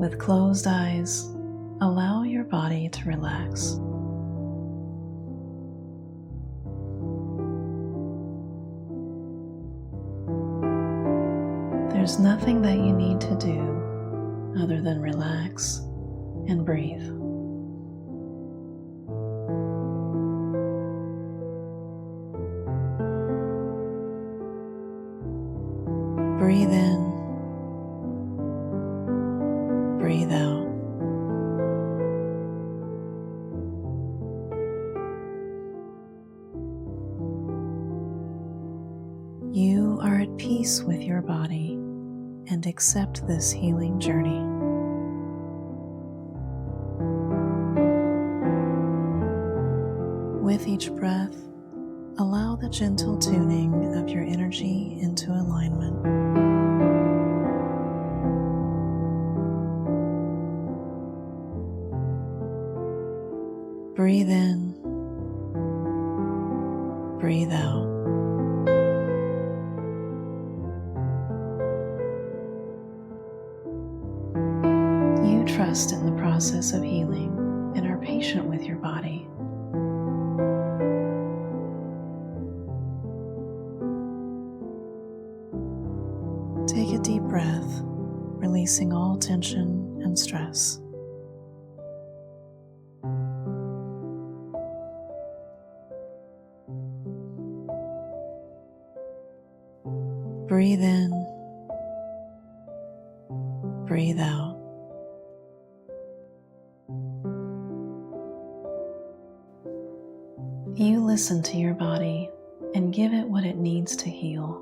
With closed eyes, allow your body to relax. There's nothing that you need to do other than relax and breathe. Breathe in, breathe out. You are at peace with your body and accept this healing journey. With each breath, allow the gentle tuning of your energy into alignment. Breathe in, breathe out. You trust in the process of healing and are patient with your body. Take a deep breath, releasing all tension and stress. Breathe in, breathe out. You listen to your body and give it what it needs to heal.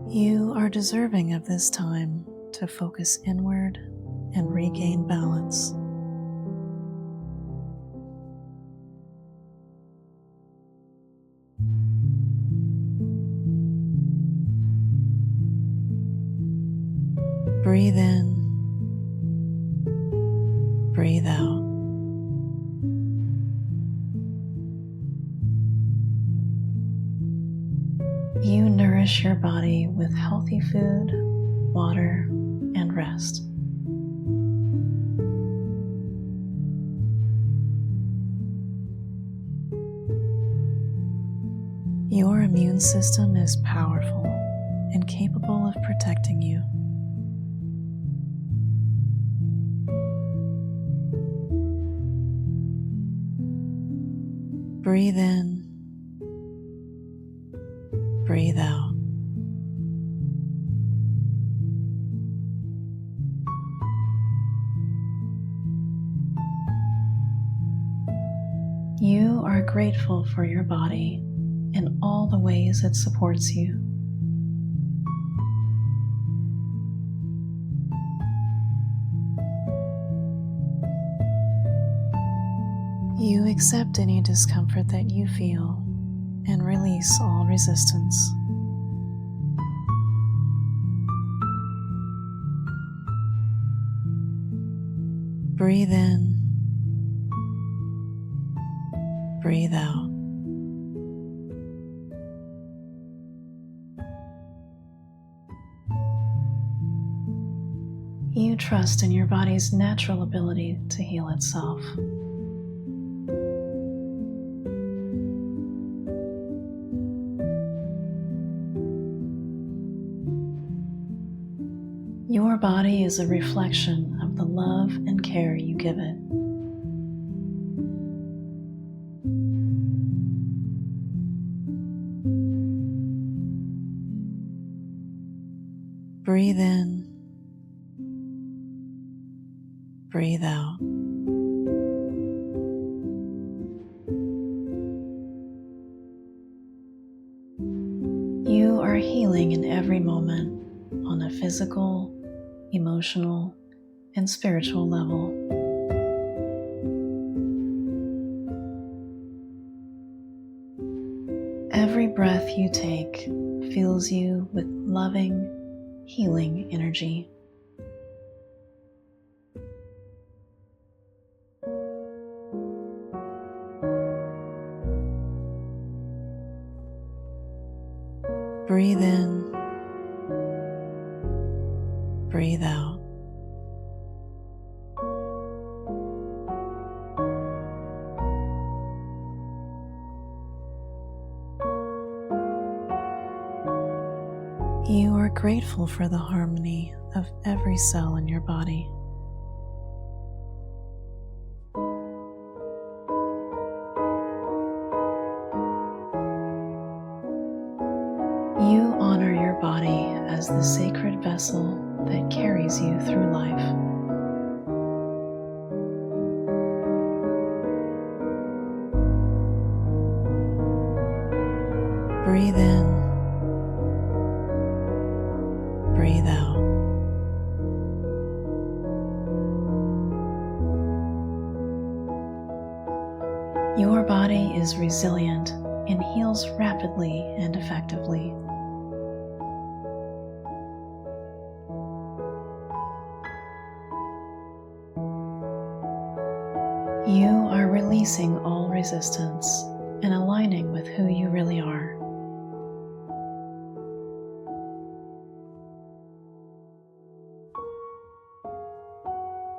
You are deserving of this time to focus inward and regain balance. Breathe in, breathe out. You nourish your body with healthy food, water, and rest. Your immune system is powerful and capable of protecting you. Breathe in, breathe out. You are grateful for your body and all the ways it supports you. You accept any discomfort that you feel and release all resistance. Breathe in, breathe out. You trust in your body's natural ability to heal itself. Your body is a reflection of the love and care you give it. Breathe in, breathe out. You are healing in every moment on a physical, emotional, and spiritual level. Every breath you take fills you with loving, healing energy. Breathe out. You are grateful for the harmony of every cell in your body. You honor your body as the sacred vessel that carries you through life. Breathe in. Breathe out. Your body is resilient and heals rapidly and effectively. You are releasing all resistance and aligning with who you really are.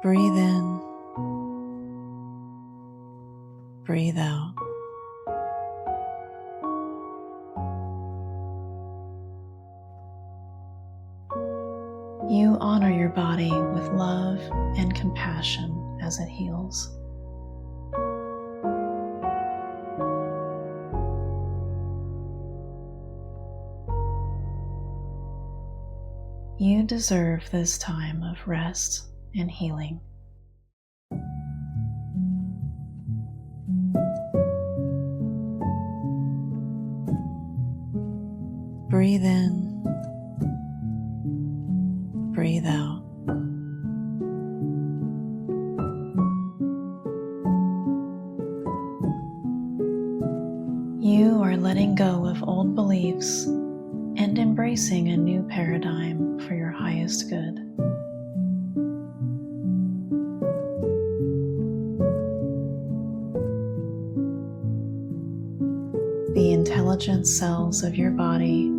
Breathe in. Breathe out. You honor your body with love and compassion as it heals. You deserve this time of rest and healing. Breathe in. Breathe out. You are letting go of old beliefs and embracing a new paradigm for your highest good. The intelligent cells of your body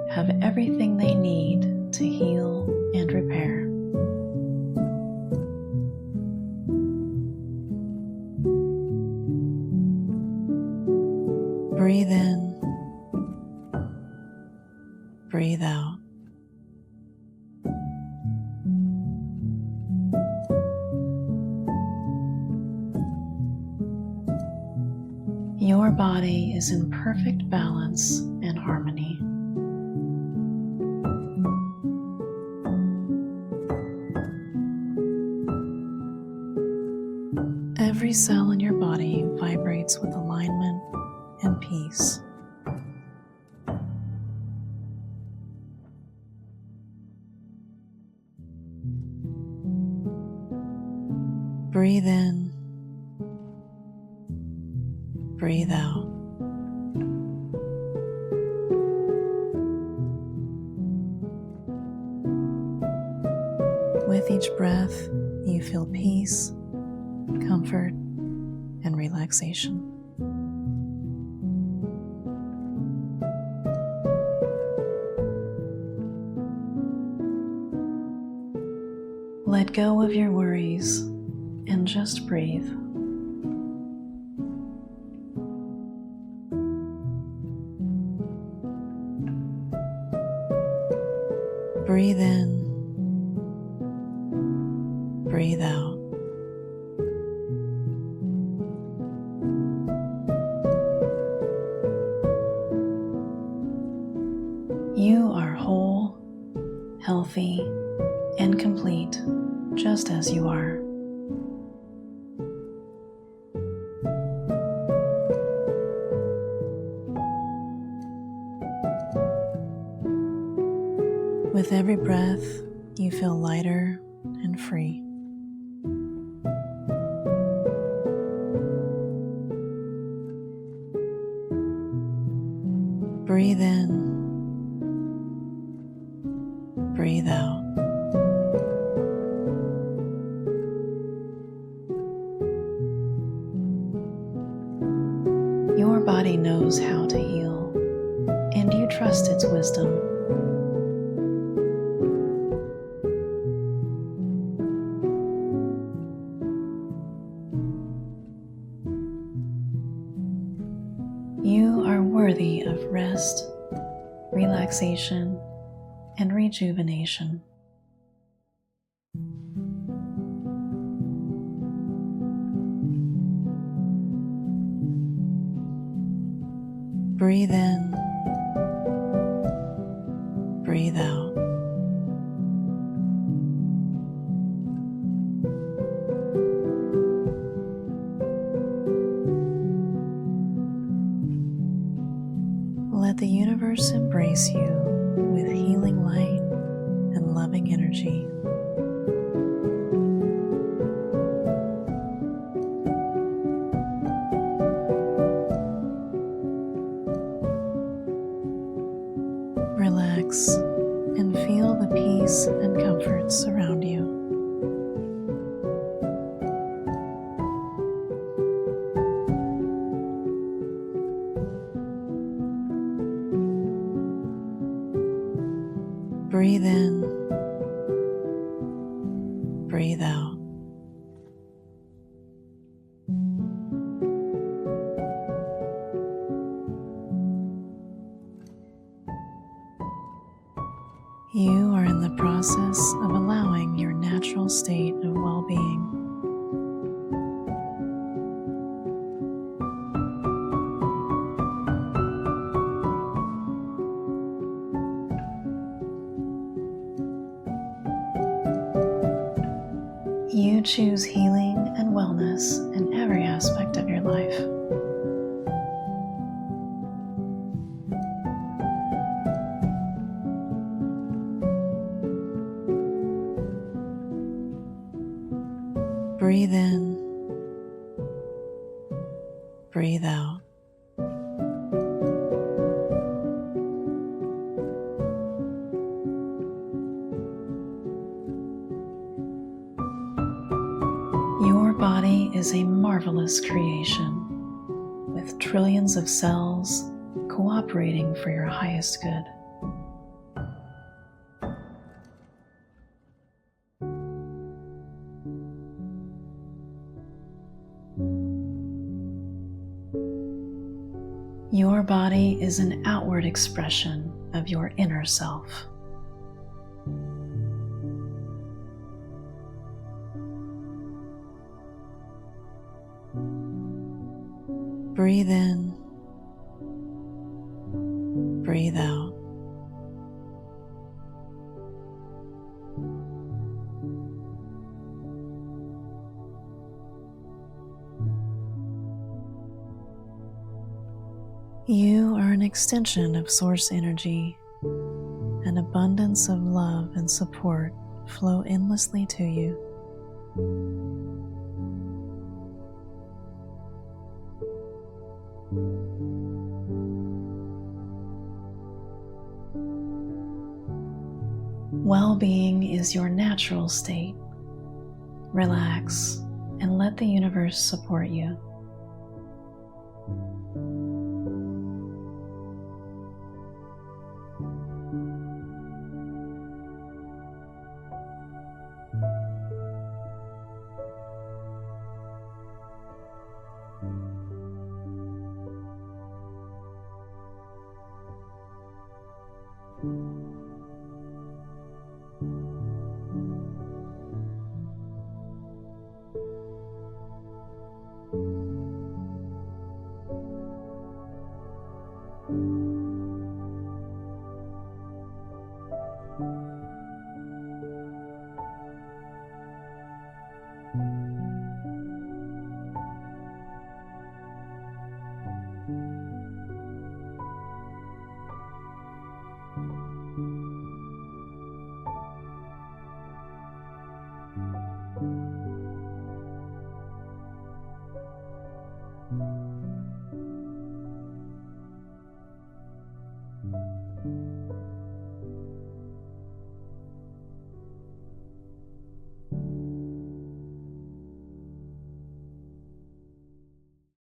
have everything they need to heal and repair. Breathe in. Breathe out. Your body is in perfect balance and harmony. Every cell in your body vibrates with alignment and peace. Breathe in. Breathe out. With each breath, you feel peace, comfort, and relaxation. Let go of your worries and just breathe. Breathe in. Breathe out. You are whole, healthy, and complete just as you are. With every breath, you feel lighter and free. Breathe in. Breathe out. Your body knows how to heal, and you trust its wisdom. rest, relaxation, and rejuvenation. Breathe in, breathe out. Let the universe embrace you with healing light and loving energy. Relax and feel the peace and comfort surround you. Breathe in, breathe out. You are in the process of allowing your natural state of well-being. You choose healing and wellness in every aspect of your life. Breathe in, breathe out. Your body is a marvelous creation with trillions of cells cooperating for your highest good. Your body is an outward expression of your inner self. Breathe in, breathe out. You are an extension of source energy. An abundance of love and support flow endlessly to you. Well-being is your natural state. Relax and let the universe support you.